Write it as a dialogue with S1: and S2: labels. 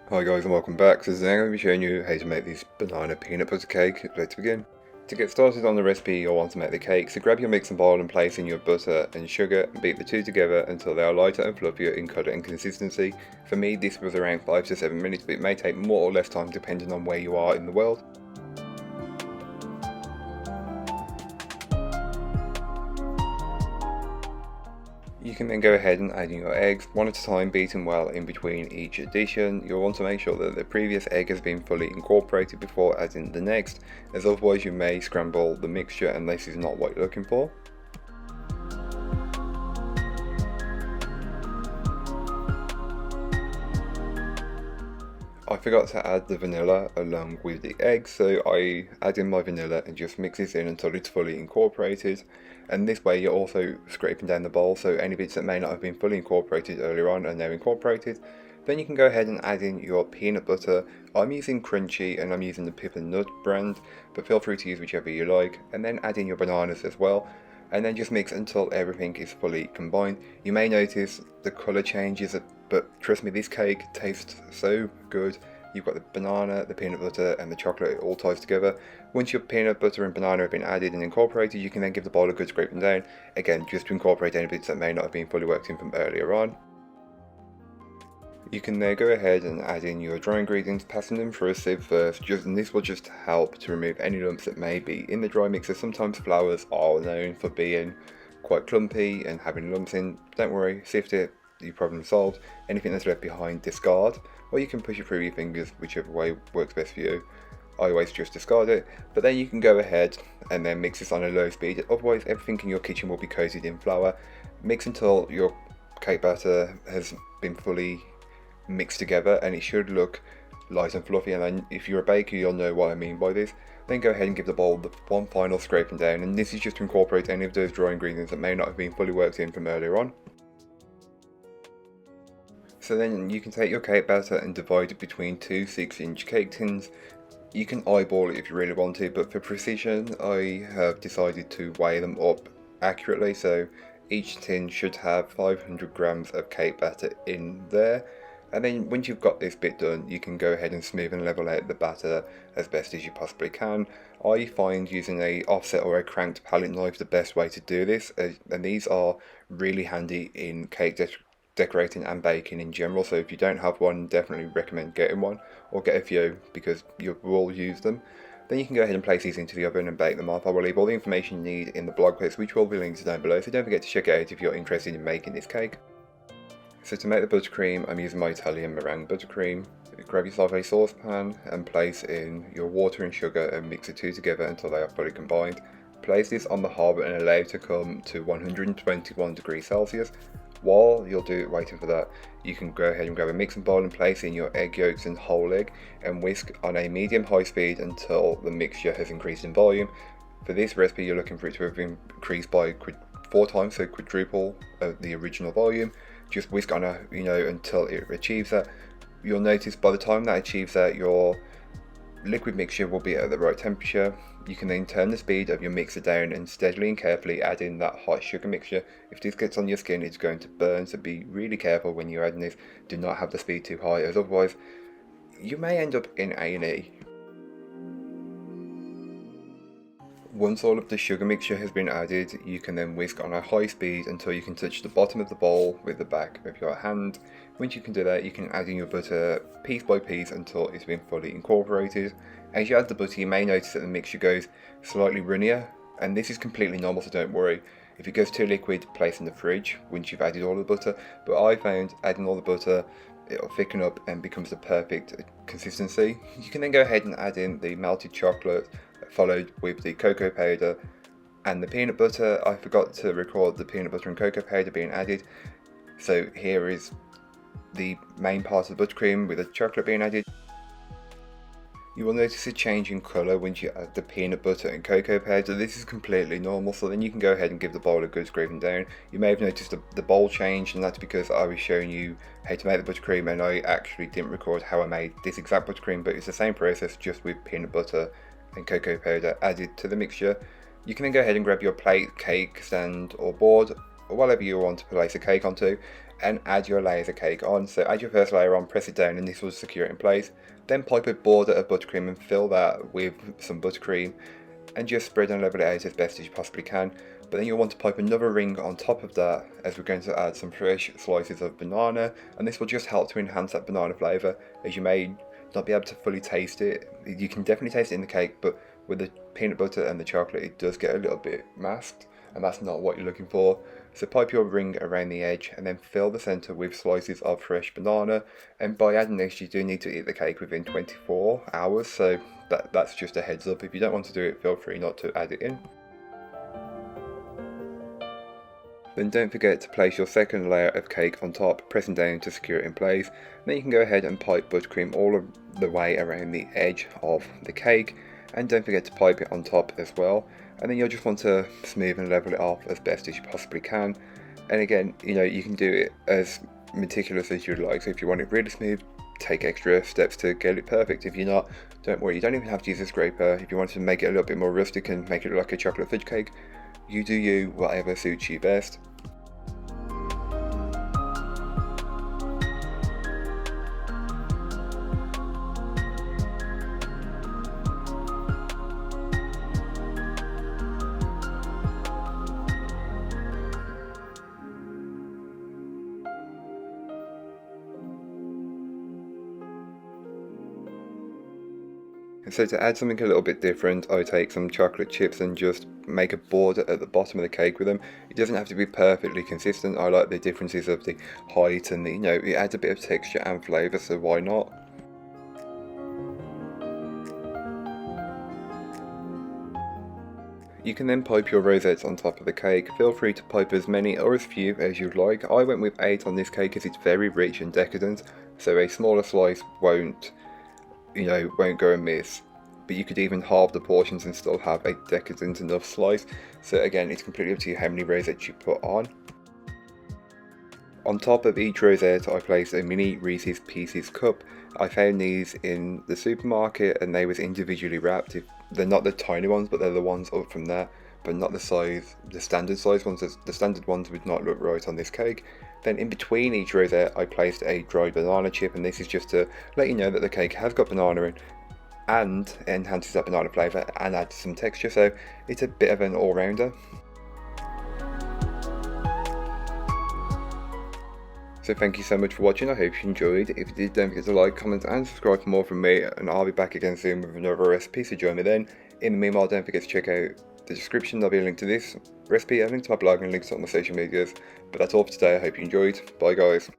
S1: Hi guys and welcome back. So today I'm going to be showing you how to make this banana peanut butter cake. Let's begin. To get started on the recipe you'll want to make the cake, so grab your mixing bowl and place in your butter and sugar and beat the two together until they are lighter and fluffier in colour and consistency. For me this was around 5 to 7 minutes, but it may take more or less time depending on where you are in the world. You can then go ahead and add in your eggs, one at a time, beating well in between each addition. You'll want to make sure that the previous egg has been fully incorporated before adding the next, as otherwise you may scramble the mixture and this is not what you're looking for. I forgot to add the vanilla along with the eggs, so I add in my vanilla and just mix this in until it's fully incorporated. And this way you're also scraping down the bowl, so any bits that may not have been fully incorporated earlier on are now incorporated. Then you can go ahead and add in your peanut butter. I'm using Crunchy and I'm using the Pip and Nut brand, but feel free to use whichever you like. And then add in your bananas as well. And then just mix until everything is fully combined. You may notice the colour changes, but trust me, this cake tastes so good. You've got the banana, the peanut butter and the chocolate, it all ties together. Once your peanut butter and banana have been added and incorporated, you can then give the bowl a good scraping down, again just to incorporate any bits that may not have been fully worked in from earlier on. You can now go ahead and add in your dry ingredients, passing them through a sieve first, and this will just help to remove any lumps that may be in the dry mixer. Sometimes flours are known for being quite clumpy and having lumps in. Don't worry, sift it, your problem solved. Anything that's left behind, discard, or you can push it through your fingers, whichever way works best for you. I always just discard it, but then you can go ahead and then mix this on a low speed, otherwise everything in your kitchen will be coated in flour. Mix until your cake batter has been fully mixed together and it should look light and fluffy, and then if you're a baker you'll know what I mean by this. Then go ahead and give the bowl the one final scraping down, and this is just to incorporate any of those dry ingredients that may not have been fully worked in from earlier on. So then you can take your cake batter and divide it between two 6-inch cake tins. You can eyeball it if you really want to, but for precision I have decided to weigh them up accurately, so each tin should have 500 grams of cake batter in there. And then once you've got this bit done, you can go ahead and smooth and level out the batter as best as you possibly can. I find using a offset or a cranked palette knife the best way to do this, and these are really handy in cake decorating and baking in general, so if you don't have one, definitely recommend getting one, or get a few because you will use them. Then you can go ahead and place these into the oven and bake them up. I will leave all the information you need in the blog post, which will be linked down below, so don't forget to check it out if you're interested in making this cake. So to make the buttercream, I'm using my Italian meringue buttercream. Grab yourself a saucepan and place in your water and sugar and mix the two together until they are fully combined. Place this on the hob and allow it to come to 121 degrees Celsius. While you'll do it waiting for that, you can go ahead and grab a mixing bowl and place in your egg yolks and whole egg and whisk on a medium-high speed until the mixture has increased in volume. For this recipe you're looking for it to have increased by 4 times, so quadruple the original volume. Just whisk on until it achieves that. You'll notice by the time that achieves that, your liquid mixture will be at the right temperature. You can then turn the speed of your mixer down and steadily and carefully add in that hot sugar mixture. If this gets on your skin, it's going to burn, so be really careful when you're adding this. Do not have the speed too high, as otherwise you may end up in A&E. Once all of the sugar mixture has been added, you can then whisk on a high speed until you can touch the bottom of the bowl with the back of your hand. Once you can do that, you can add in your butter piece by piece until it's been fully incorporated. As you add the butter, you may notice that the mixture goes slightly runnier, and this is completely normal, so don't worry. If it goes too liquid, place in the fridge once you've added all the butter, but I found adding all the butter, it'll thicken up and becomes the perfect consistency. You can then go ahead and add in the melted chocolate, followed with the cocoa powder and the peanut butter. I forgot to record the peanut butter and cocoa powder being added, so here is the main part of the buttercream with the chocolate being added. You will notice a change in colour once you add the peanut butter and cocoa powder. This is completely normal, so then you can go ahead and give the bowl a good scraping down. You may have noticed the bowl change, and that's because I was showing you how to make the buttercream and I actually didn't record how I made this exact buttercream, but it's the same process, just with peanut butter and cocoa powder added to the mixture. You can then go ahead and grab your plate, cake stand or board or whatever you want to place a cake onto, and add your layers of cake on. So add your first layer on, press it down, and this will secure it in place. Then pipe a border of buttercream and fill that with some buttercream, and just spread and level it out as best as you possibly can. But then you'll want to pipe another ring on top of that, as we're going to add some fresh slices of banana, and this will just help to enhance that banana flavour, as you may not be able to fully taste it. You can definitely taste it in the cake, but with the peanut butter and the chocolate it does get a little bit masked, and that's not what you're looking for. So pipe your ring around the edge and then fill the centre with slices of fresh banana, and by adding this you do need to eat the cake within 24 hours, so that's just a heads up. If you don't want to do it, feel free not to add it in. Then don't forget to place your second layer of cake on top, pressing down to secure it in place. Then you can go ahead and pipe buttercream all of the way around the edge of the cake, and don't forget to pipe it on top as well. And then you'll just want to smooth and level it off as best as you possibly can. And again, you can do it as meticulous as you'd like. So if you want it really smooth, take extra steps to get it perfect. If you're not, don't worry, you don't even have to use a scraper. If you want to make it a little bit more rustic and make it look like a chocolate fudge cake, you do you, whatever suits you best. And so to add something a little bit different, I take some chocolate chips and just make a border at the bottom of the cake with them. It doesn't have to be perfectly consistent. I like the differences of the height and it adds a bit of texture and flavour, so why not? You can then pipe your rosettes on top of the cake. Feel free to pipe as many or as few as you'd like. I went with 8 on this cake as it's very rich and decadent, so a smaller slice won't go amiss. But you could even halve the portions and still have a decadent enough slice. So again, it's completely up to you how many rosettes you put on. On top of each rosette, I placed a mini Reese's Pieces cup. I found these in the supermarket and they was individually wrapped. They're not the tiny ones, but they're the ones up from there, but not the standard size ones. The standard ones would not look right on this cake. Then in between each rosette, I placed a dried banana chip, and this is just to let you know that the cake has got banana in and enhances that banana flavour and adds some texture, so it's a bit of an all-rounder. So thank you so much for watching. I hope you enjoyed. If you did, don't forget to like, comment and subscribe for more from me, and I'll be back again soon with another recipe, so join me then. In the meanwhile, don't forget to check out the description. There'll be a link to this recipe, a link to my blog and links to all my social medias. But that's all for today. I hope you enjoyed. Bye guys.